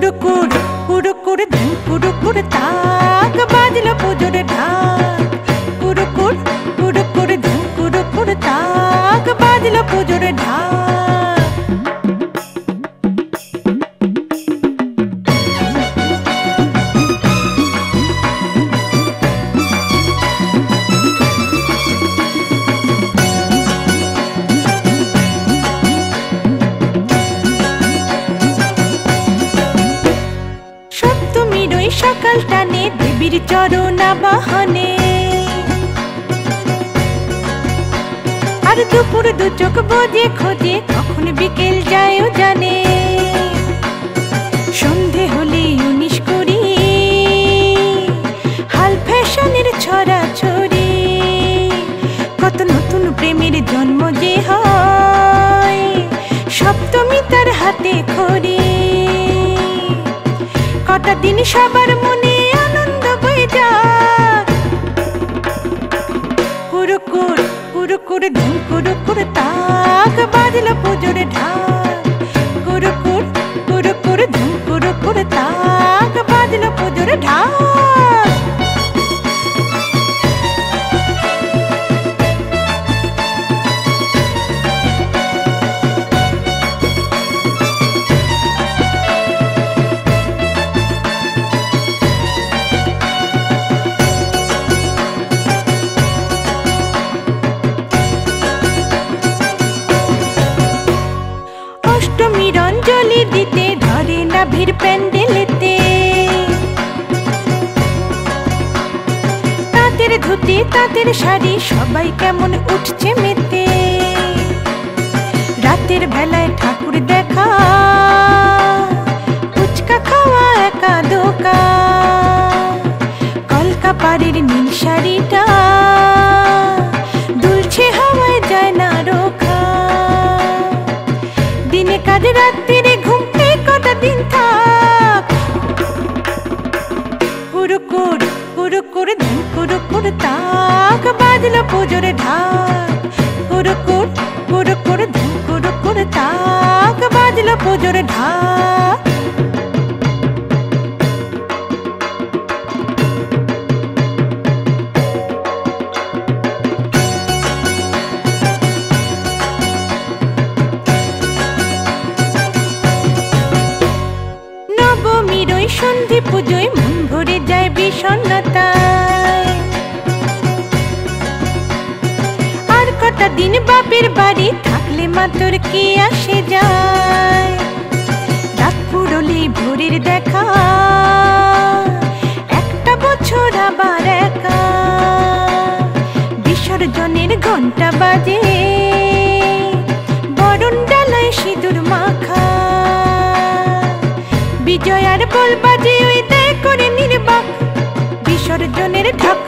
কুড়ুকুড় কুড়ুকুড় ধুম কুড়ুকুড় তাক বাজলো পুজোর ঢাক। কুড়ুকুড় কুড়ুকুড় ধুম কুড়ুকুড় তাক বাজলো পুজোর ঢাক। সকাল টানে দেবীর চরণ আবাহনে, আর দুপুর দু চোখ বোঝে খোঁজে কখন বিকেল যায় জানে। সন্ধে হলে 19-20 হাল ফ্যাশনের ছড়াছড়ি, কত নতুন প্রেমের জন্ম যে হয়, সপ্তমী তার হাতে খড়ি। কটা দিন সবার মনে আনন্দ বয়ে যাক। কুড়ুকুড় কুড়ুকুড় ধুম কুড়ুকুড় তাক বাজলো পুজোর ঢাক। কুড়ুকুড় কুড়ুকুড় ধুম কুড়ুকুড় তাক বাজলো পুজোর ঢাক। অষ্টমীর অঞ্জলি দিতে ধরে না ভিড় প্যান্ডেলেতে, তাঁতের ধুতি তাঁতের শাড়ি সবাই কেমন উঠছে মেতে। রাতের বেলায় ঠাকুর দেখা, ফুচকা খাওয়া একা দোকা, কলকাপাড়ের নীল শাড়িটা দুলছে হাওয়ায় যায় না রোখা। দিনে কাজ রাত্রিরে ঘুমতে কটা দিন থাক। কুড়ুকুড় কুড়ুকুড় ধুম কুড়ুকুড় তাক বাজলো পুজোর ঢাক। কুড়ুকুড় কুড়ুকুড় ধুম কুড়ুকুড় তাক বাজলো পুজোর ঢাক। নবমীর ওই সন্ধি পুজোয় মন ভরে যায় বিষণ্ণতায়, আর কটা দিন বাপের বাড়ি থাকলে মা তোর কি আসে যায়। রাত পুরোলে ভোরের দেখা, একটা বছর আবার একা। বিসর্জনের ঘন্টা বাজে, বরণ ডালায় সিঁদুর মাখা। বিজয়ার বল বাজে ওই দেয় করে নির্বাক, বিসর্জনের ঢাক।